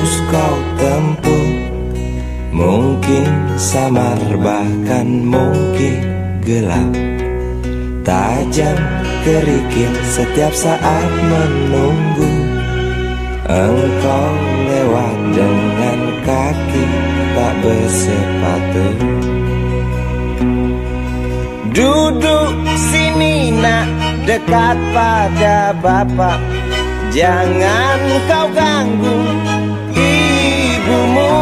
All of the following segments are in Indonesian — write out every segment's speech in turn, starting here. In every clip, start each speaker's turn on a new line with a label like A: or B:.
A: harus kau tempuh. Mungkin samar bahkan mungkin gelap, tajam kerikil setiap saat menunggu. Engkau lewat dengan kaki tak bersepatu. Duduk sini nak, dekat pada bapak. Jangan kau ganggu ibumu.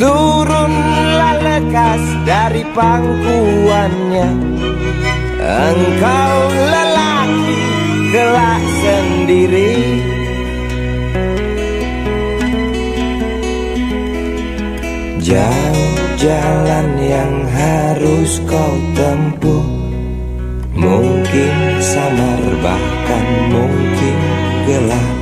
A: Turunlah lekas dari pangkuannya. Engkau lelaki kelak sendiri. Jauh jalan yang harus kau tempuh. Mungkin samar bahkan mungkin gelap.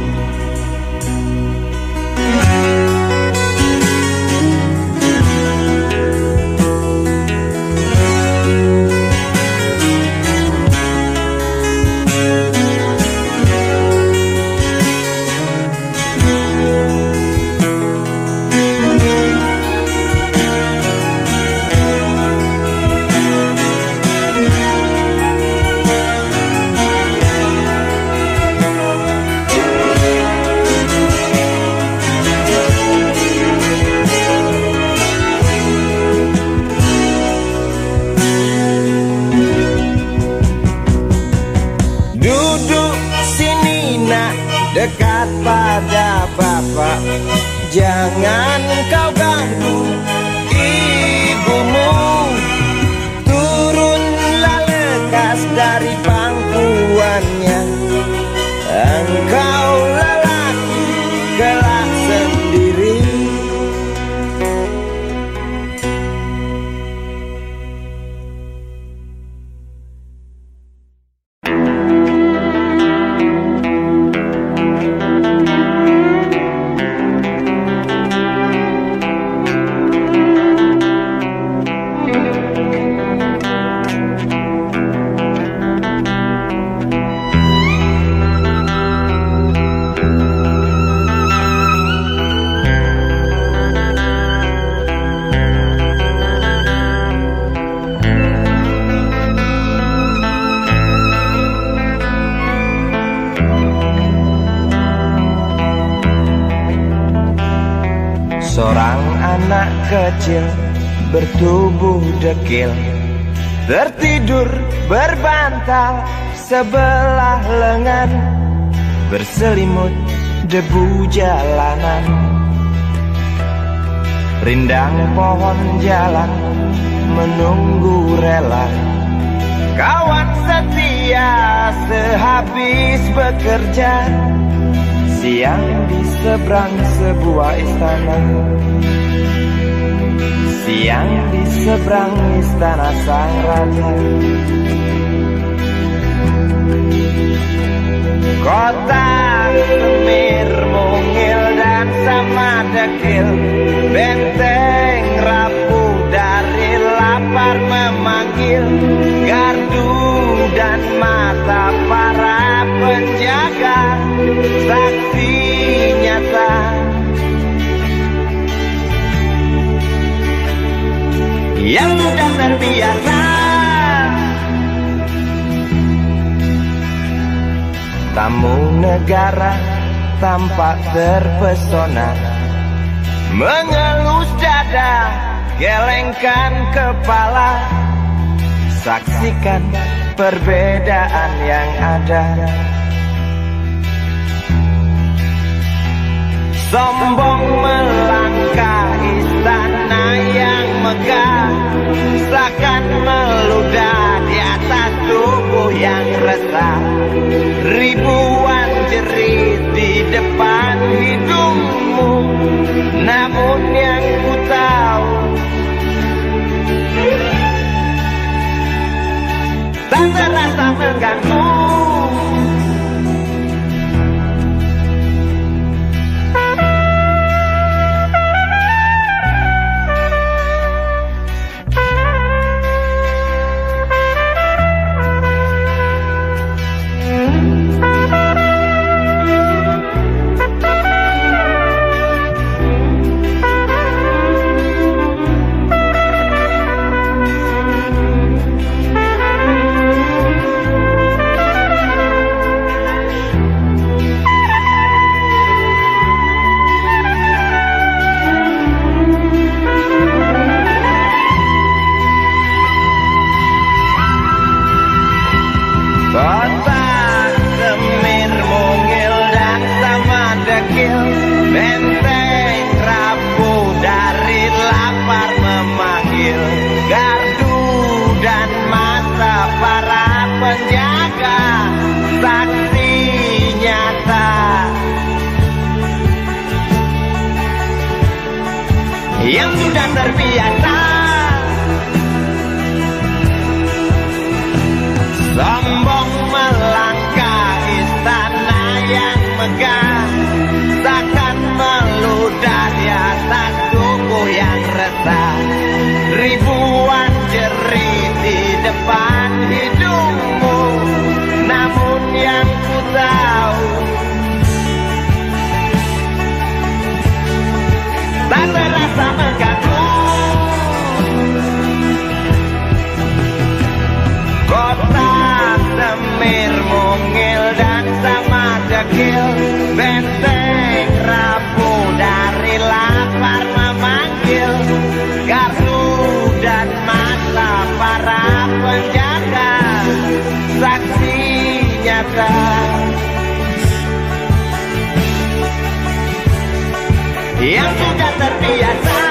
A: Dekat pada bapak, jangan kau ganggu ibumu. Turunlah lekas dari pangkuannya. Engkau lelaki kelak sendiri. Seorang anak kecil bertubuh dekil, tertidur berbantal sebelah lengan, berselimut debu jalanan. Rindang pohon jalan menunggu rela, kawan setia sehabis bekerja. Siang di seberang sebuah istana, siang di seberang istana sang raja. Kota Semir mungil dan sama dekil, benteng rapuh dari lapar memanggil. Gardu dan mata para penjaga, saksi nyata yang sudah terbiasa. Tamu negara tampak terpesona, mengelus dada, gelengkan kepala. Saksikan perbedaan yang ada. Sombong melangkah istana yang megah, seakan meludah di atas tubuh yang resah. Ribuan jerit di depan hidungmu, namun yang ku tahu tak terasa mengganggu. Benteng rapuh dari lapar memanggil, gardu dan masa para penjaga, saksi nyata yang sudah terbiasa sombong melangkah istana yang megah, takkan meludah di atas tubuh yang resah. Ribuan jerit di depan hidungmu, namun yang ku tahu tak terasa mengganggu. Kota Semir mungil dan sama dekil, benteng rapuh dari lapar memanggil, gardu dan masa para penjaga, saksi nyata yang sudah terbiasa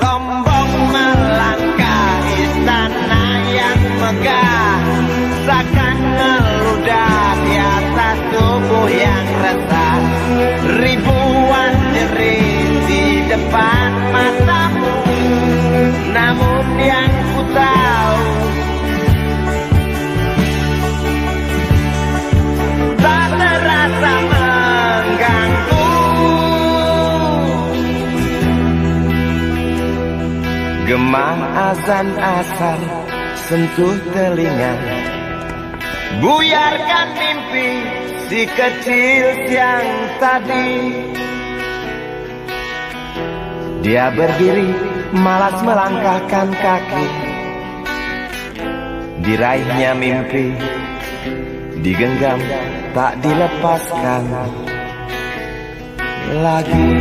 A: sombong melangkah istana yang megah, takkan meludah di atas tubuh yang resah. Ribuan jerit di depan matamu, namun yang ku tahu tak terasa mengganggu. Gema azan asar sentuh telinga, buyarkan mimpi si kecil siang tadi. Dia berdiri malas melangkahkan kaki, diraihnya mimpi digenggam tak dilepaskan lagi.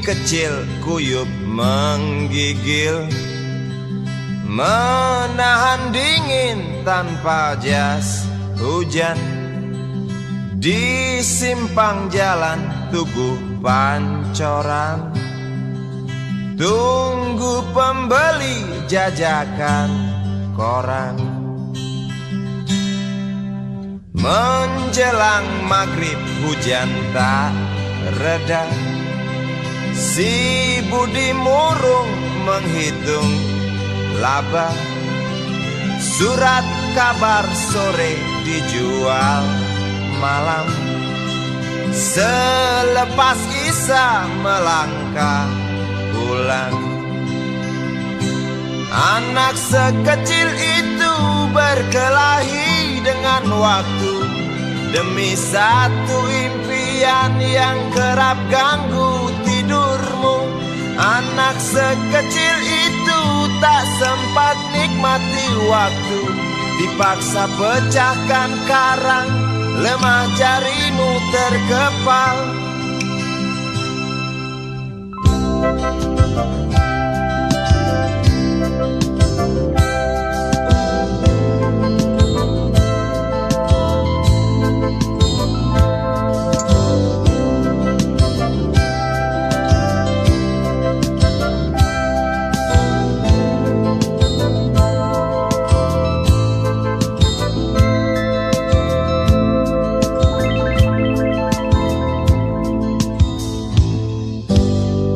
A: Kecil kuyup menggigil, menahan dingin tanpa jas hujan. Di simpang jalan tugu pancoran, tunggu pembeli jajakan koran. Menjelang maghrib hujan tak reda, si Budi murung menghitung laba. Surat kabar sore dijual malam, selepas Isa melangkah pulang. Anak sekecil itu berkelahi dengan waktu demi satu impian yang kerap ganggu tidurmu. Anak sekecil itu tak sempat nikmati waktu, dipaksa pecahkan karang, lemah jarimu terkepal.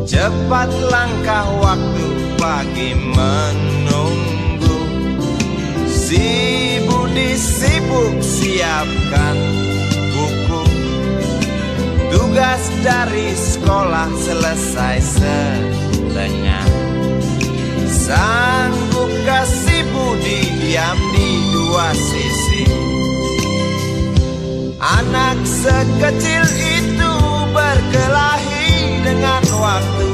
A: Cepat langkah waktu pagi
B: lagi menunggu. Si Budi sibuk siapkan buku. Tugas dari sekolah selesai setengah. Sanggup kasih Budi diam di dua sisi. Anak sekecil itu berkelahi dengan waktu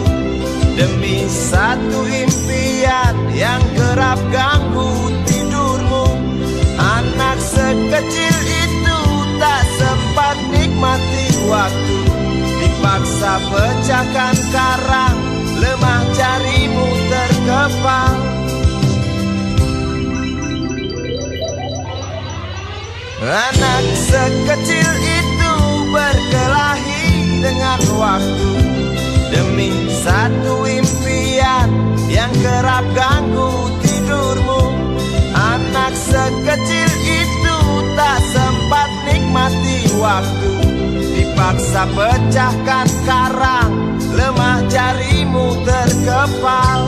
B: demi satu impian yang kerap ganggu tidurmu. Anak sekecil itu tak sempat nikmati waktu, dipaksa pecahkan karang, lemah jarimu terkepal. Anak sekecil itu berkelahi dengan waktu demi satu impian yang kerap ganggu tidurmu. Anak sekecil itu tak sempat nikmati waktu, dipaksa pecahkan karang, lemah jarimu terkepal.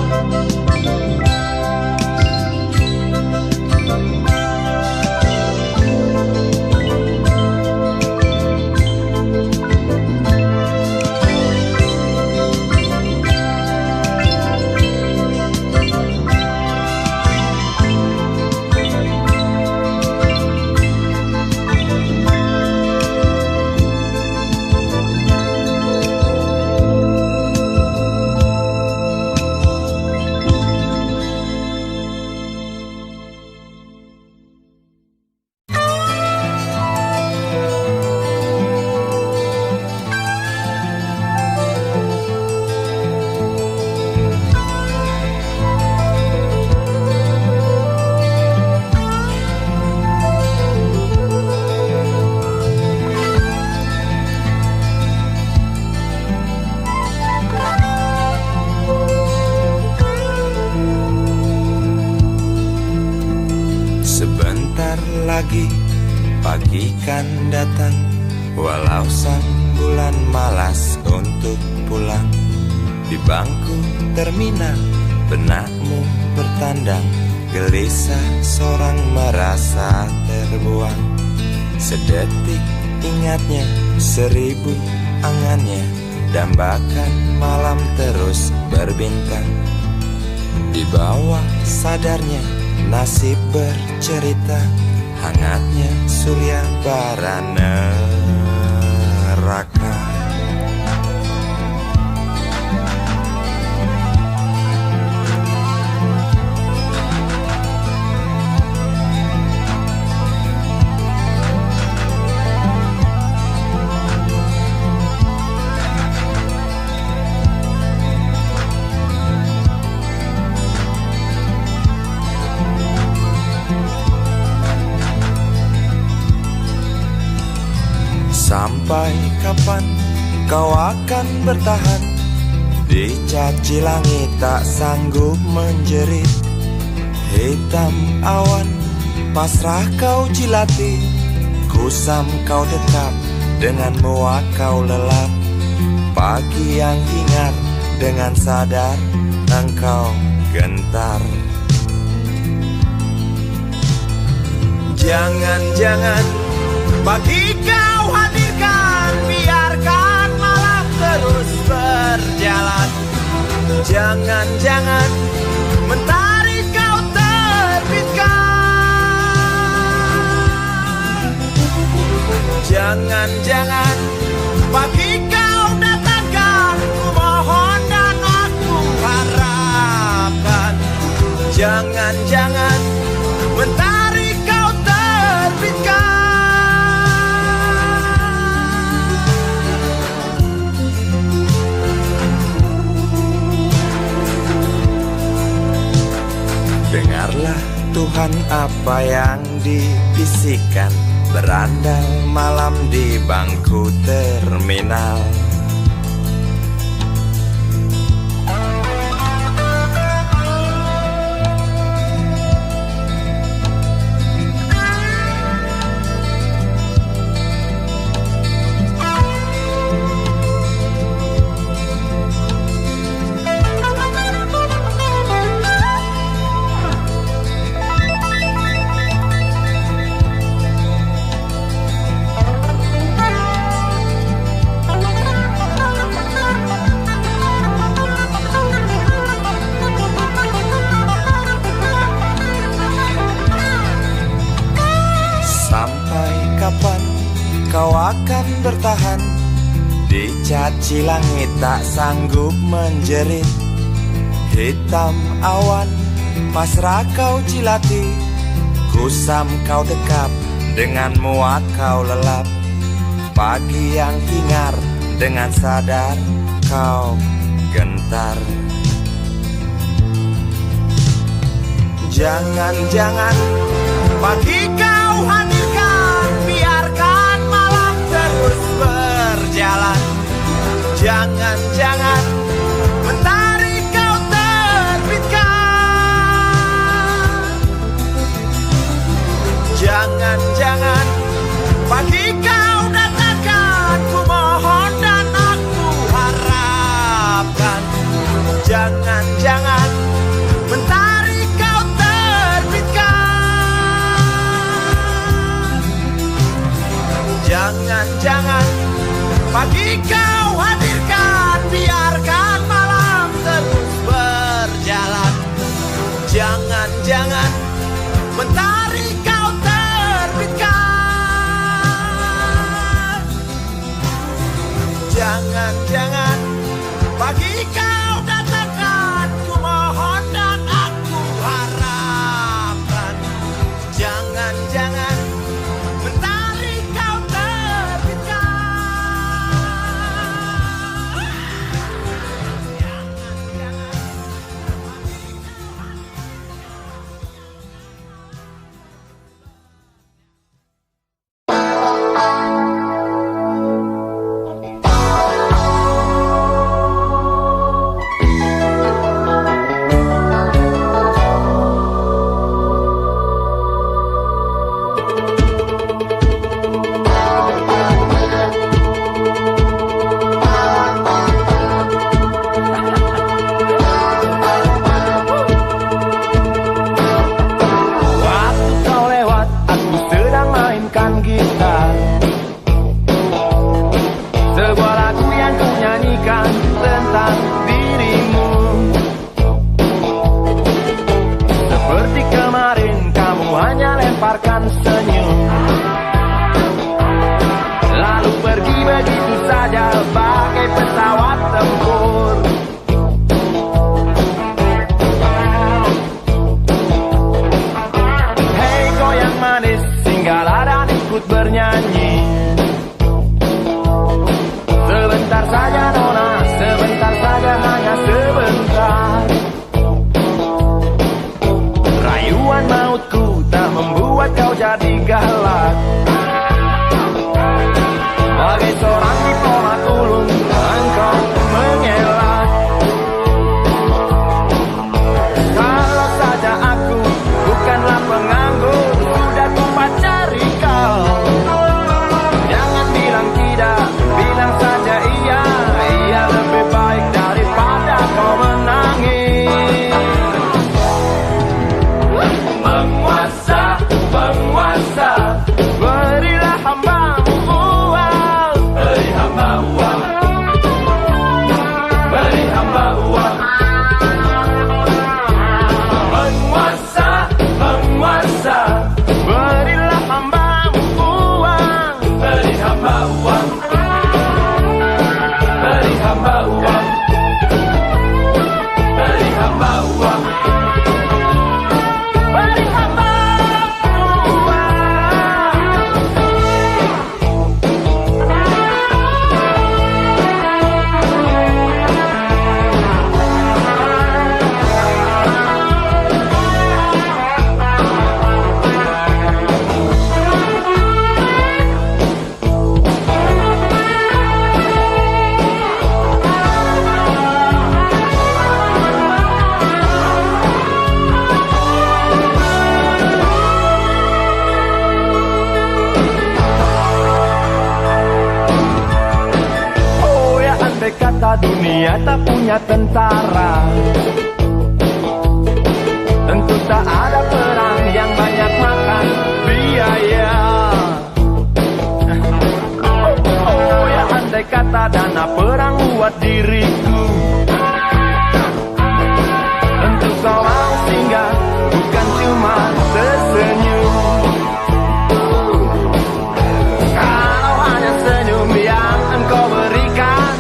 B: Pagi kan datang, walau sang bulan malas untuk pulang. Di bangku terminal, benakmu bertandang, gelisah seorang merasa terbuang. Sedetik ingatnya, seribu angannya, dambakan malam terus berbintang. Di bawah sadarnya, nasib bercerita, hangatnya surya bara neraka. Sampai kapan kau akan bertahan? Dicaci langit tak sanggup menjerit. Hitam awan pasrah kau jilati, kusam kau dekap, dengan muak kau lelap. Pagi yang hingar, dengan sadar engkau gentar. Jangan-jangan pagi kau hadirkan, biarkan malam terus berjalan. Jangan-jangan mentari kau terbitkan. Jangan-jangan pagi kau datangkan, ku mohon dan aku harapkan. Jangan-jangan mentari kau terbitkan. Dengarlah Tuhan apa yang dibisikkan, berandal malam di bangku terminal. Aci langit tak sanggup menjerit, hitam awan pasrah kau cilati, kusam kau dekap, dengan muak kau lelap. Pagi yang hingar, dengan sadar kau gentar. Jangan-jangan pagi kau hadirkan, biarkan malam terus berjalan. Jangan-jangan mentari kau terbitkan. Jangan-jangan pagi kau datangkan, ku mohon dan aku harapkan. Jangan-jangan mentari kau terbitkan. Jangan-jangan pagi kau hadirkan, biarkan malam terus berjalan. Jangan-jangan mentari kau terbitkan. Jangan-jangan pagi kau datangkan, ku mohon dan aku harapkan. Jangan-jangan mentari kau terbitkan.
A: Dunia tak punya tentara, tentu tak ada perang yang banyak makan biaya. Oh ya, andai kata dana perang buat diriku, tentu kau mau singgah, bukan cuma tersenyum. Kalau hanya senyum yang engkau berikan,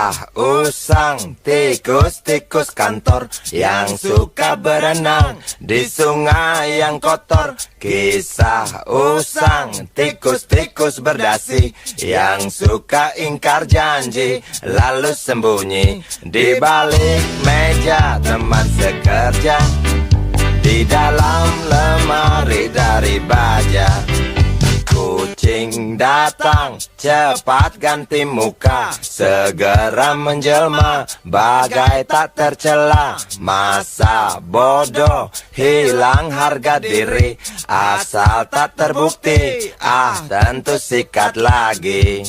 B: Kisah usang tikus-tikus kantor yang suka berenang di sungai yang kotor. Kisah usang tikus-tikus berdasi yang suka ingkar janji lalu sembunyi di balik meja teman sekerja, di dalam lemari dari baja. Kucing datang, cepat ganti muka, segera menjelma, bagai tak tercela. Masa bodoh, hilang harga diri, asal tak terbukti, tentu sikat lagi.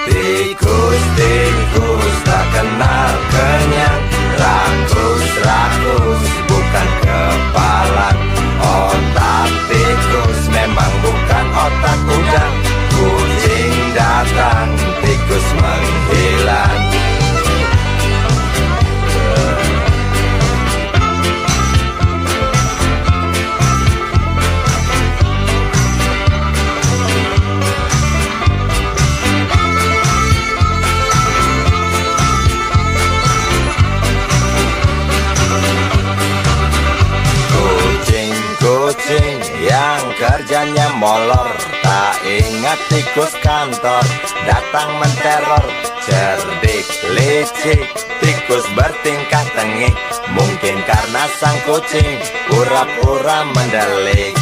B: Tikus-tikus tak kenal kenyang, rakus-rakus bukan kepalan. Otak tikus memang bukan otak udang. Kucing datang, tikus menghilang. Kucing yang kerjanya molor, tak ingat tikus kantor datang menteror. Cerdik licik, tikus bertingkah tengik, mungkin karena sang kucing pura-pura mendelik.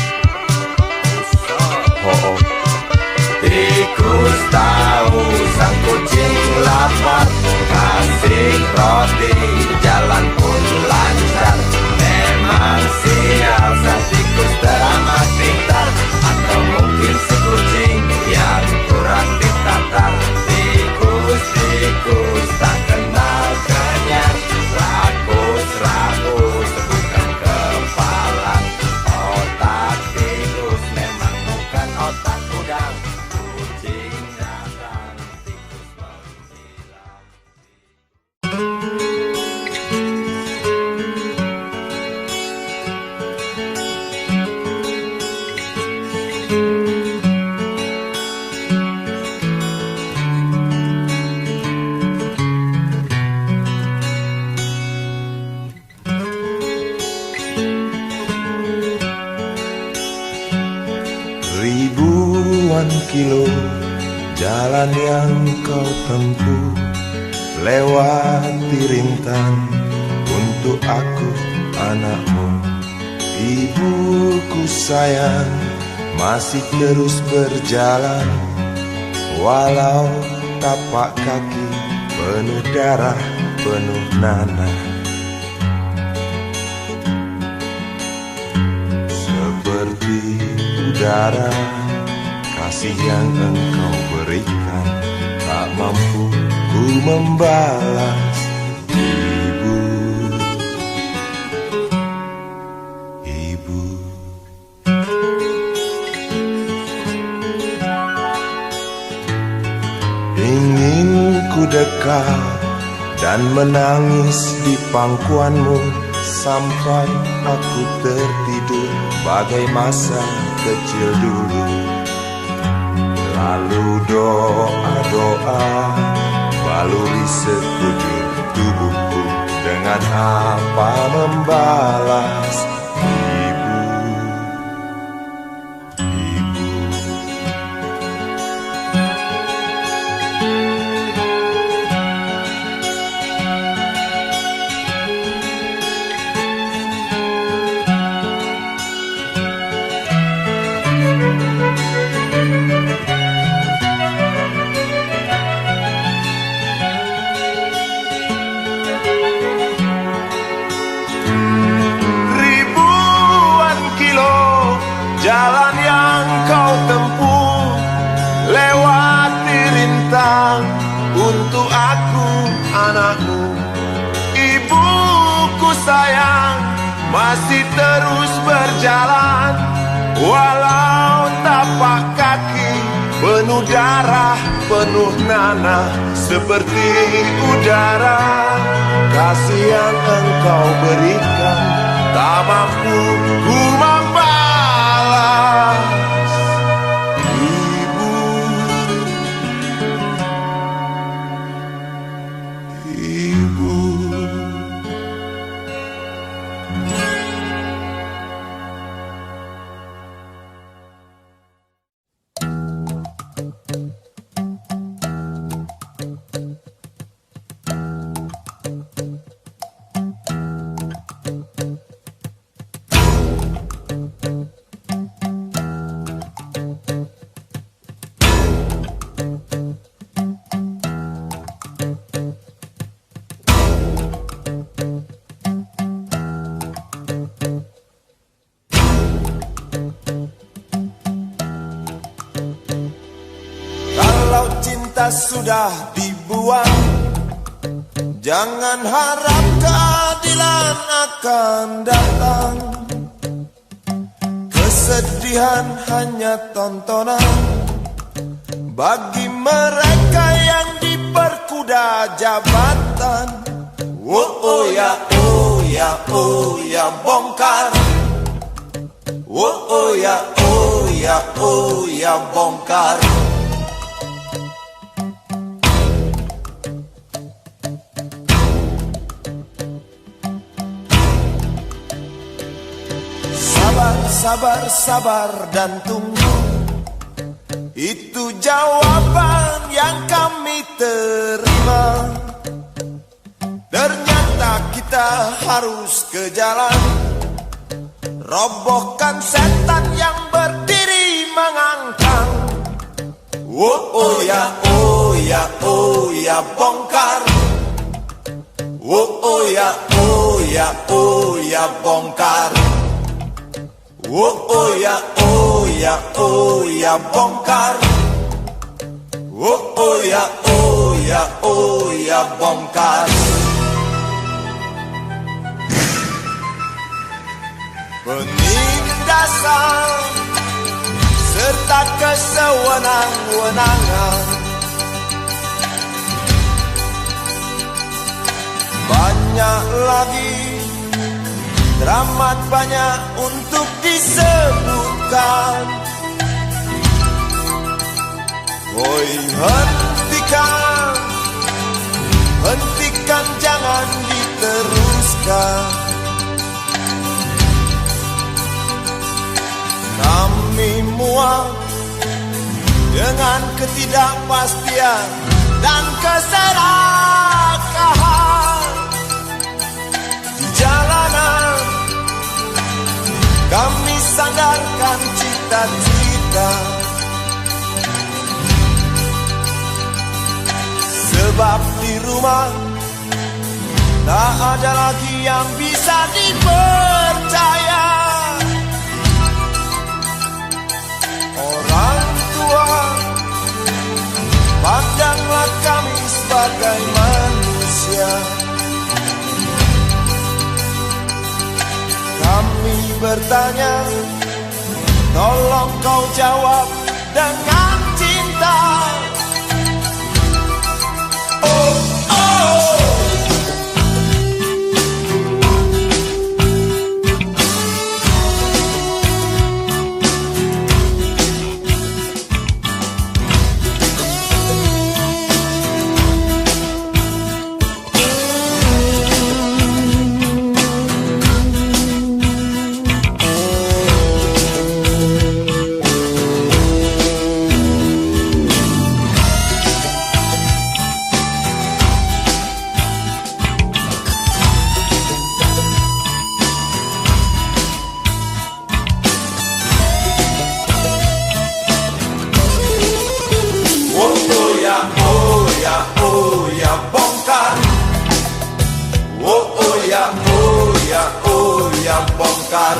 B: Tikus tahu sang kucing lapar, kasih roti, jalan pun lancar. Memang sial sang tikus teramat pintar, atau mungkin si kucing yang kurang ditatar. Tikus-tikus tak kenal kenyang, rakus-rakus bukan kepalang. Otak tikus memang bukan otak udang. Kucing datang, tikus menghilang.
C: Ribuan kilo jalan yang kau tempuh, lewati rintang untuk aku anakmu. Ibuku sayang masih terus berjalan, walau tapak kaki penuh darah, penuh nanah. Seperti udara, kasih yang engkau berikan tak mampu ku membalas. Ibu, ibu. Ingin ku dekat dan menangis di pangkuanmu sampai aku tertidur bagai masa kecil dulu. Lalu doa-doa baluri sekujur tubuhku, dengan apa membalas. Ibu, ibu. Jalan yang kau tempuh, lewati rintang untuk aku anakmu. Ibuku sayang masih terus berjalan, walau tapak kaki penuh darah, penuh nanah. Seperti udara, kasih yang engkau berikan tak mampu ku membalas. Ibu,
B: kita sudah dibuang. Jangan harap keadilan akan datang. Kesedihan hanya tontonan bagi mereka yang diperkuda jabatan. Oh ya, oh ya, oh ya, bongkar. Oh ya, oh ya, oh ya, bongkar. Sabar, sabar, sabar dan tunggu. Itu jawaban yang kami terima. Ternyata kita harus ke jalan, robohkan setan yang berdiri mengangkang. Oh ya, oh ya, oh ya, bongkar. Oh ya, oh ya, oh ya, bongkar. Oh ya, oh ya, oh ya, bongkar. Oh ya, oh ya, oh ya, bongkar. Penindasan serta kesewenang-wenangan, banyak lagi, teramat banyak untuk disebutkan. Woi, hentikan, hentikan, jangan diteruskan. Kami muak dengan ketidakpastian dan keserakahan di jalanan. Kami sandarkan cita-cita, sebab di rumah tak ada lagi yang bisa dipercaya. Orang tua, pandanglah kami sebagai manusia. Kami bertanya, tolong kau jawab dengan cinta. Oh, oh. Bongkar.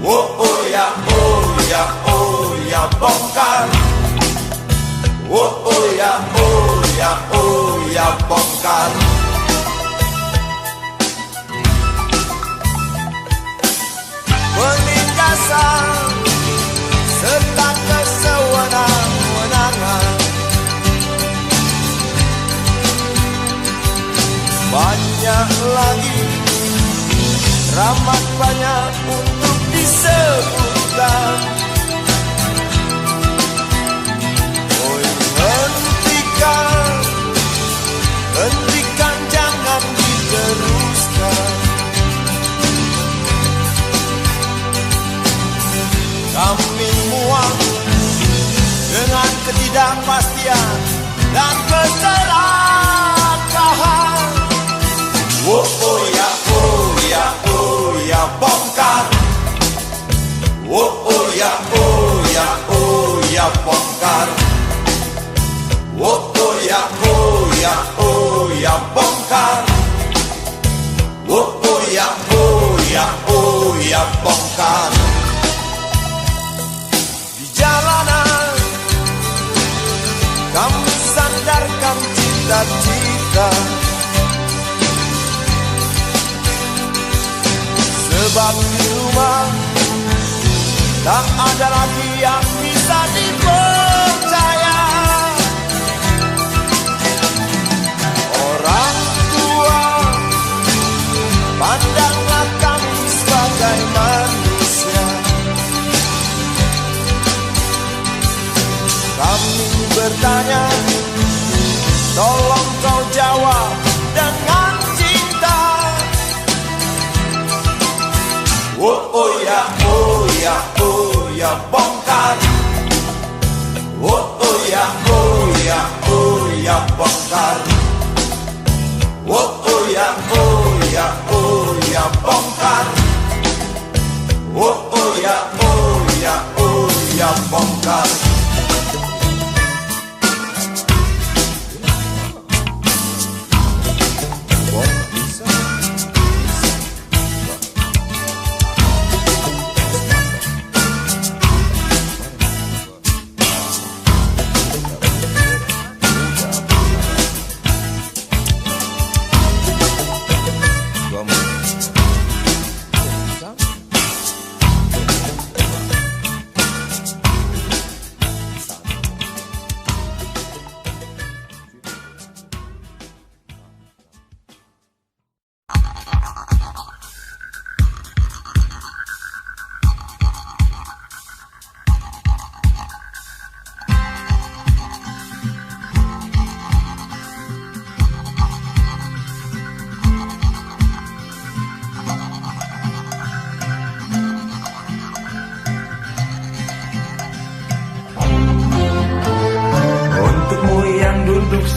B: Oh ya, oh ya, oh ya, bongkar. Oh ya, oh ya, oh ya, bongkar. Penindasan serta kesewenang-wenangan, banyak lagi, teramat banyak untuk disebutkan. Oh, hentikan, hentikan, jangan diteruskan. Kami muak dengan ketidakpastian dan keserakahan. Oh ya, oh ya, oh ya, bongkar. Oh ya, oh ya, oh ya, bongkar. Oh ya, oh ya, oh ya, bongkar. Oh ya, oh ya, oh ya, bongkar. Di jalanan
C: sebab di rumah tak ada lagi yang bisa dipercaya. Orang tua, pandanglah kami sebagai manusia. Kami bertanya, tolong kau jawab dengan cinta. Oh ya, oh ya, oh ya, bongkar. Oh ya, oh ya, oh ya, bongkar. Oh ya, oh ya, oh ya, bongkar. Oh ya, oh ya, oh ya, bongkar.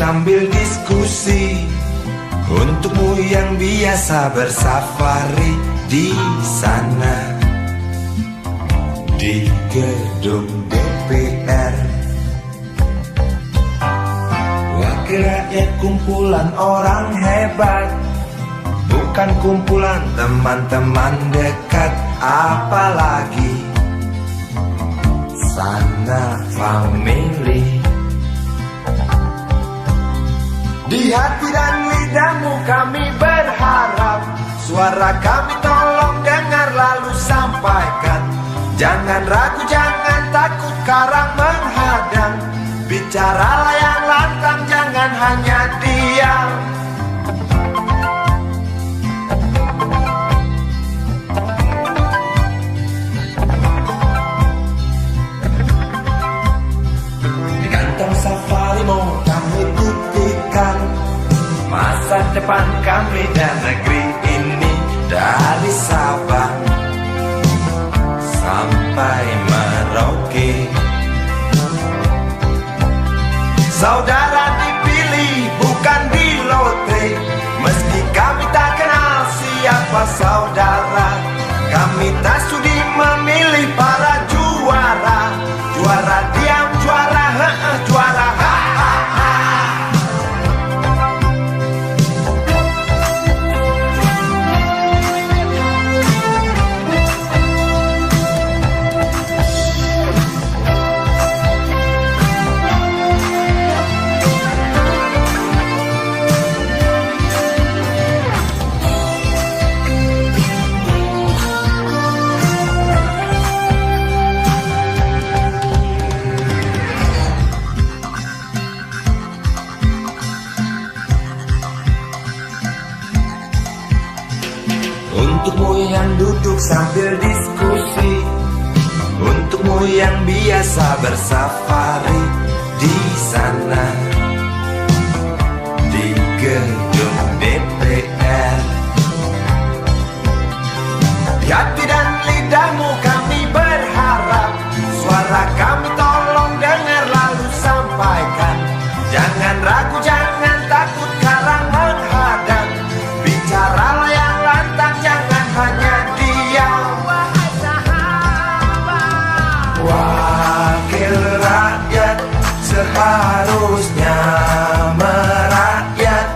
D: Sambil diskusi, untukmu yang biasa bersafari di sana, di gedung DPR. Wakil rakyat kumpulan orang hebat, bukan kumpulan teman-teman dekat, apalagi sana family.
C: Di hati dan lidahmu kami berharap, suara kami tolong dengar lalu sampaikan. Jangan ragu, jangan takut karang menghadang. Bicaralah yang lantang, jangan hanya diam.
D: Di kantong safarimu kami titipkan masa depan kami dan negeri ini, dari Sabang sampai Merauke.
C: Saudara dipilih bukan di lotre, meski kami tak kenal siapa saudara. Kami tak sudi memilih para juara, juara diam, juara juara ha.
D: Untukmu yang duduk sambil diskusi, untukmu yang biasa bersafari di sana, di gedung DPR.
C: Di hati dan lidahmu kami berharap, suara kami tolong dengar lalu sampaikan. Jangan ragu, jangan takut karang menghadang. Bicaralah yang lantang, jangan hanya diam.
D: Wakil rakyat seharusnya merakyat.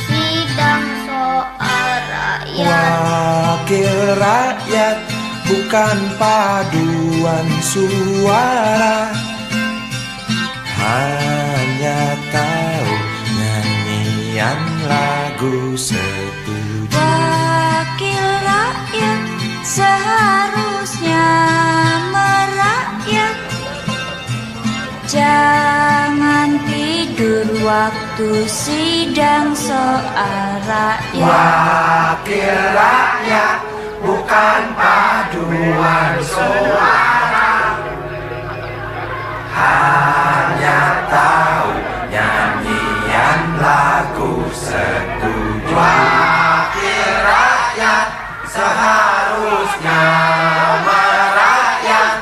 E: sidang soal rakyat.
D: Wakil rakyat bukan paduan suara, hanya tahu nyanyian lagu setuju.
F: Wakil rakyat seharusnya merakyat, jangan tidur waktu sidang soal rakyat.
D: Wakil rakyat bukan paduan suara, hanya tahu nyanyian lagu setuju. Wakil rakyat seharusnya merakyat,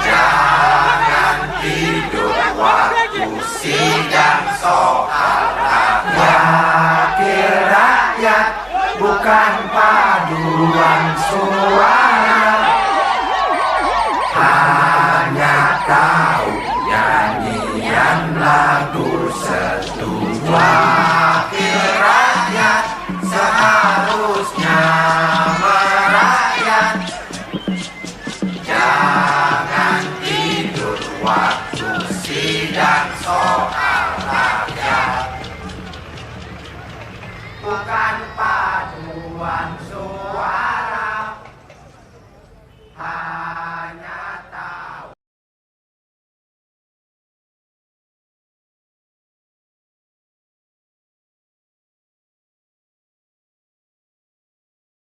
D: jangan tidur waktu sidang soal rakyat. Wakil rakyat bukan paduan suara, hanya tahu nyanyian lagu setuju. Wakil rakyat seharusnya merakyat, jangan tidur waktu sidang soal rakyat. Bukan paduan suara.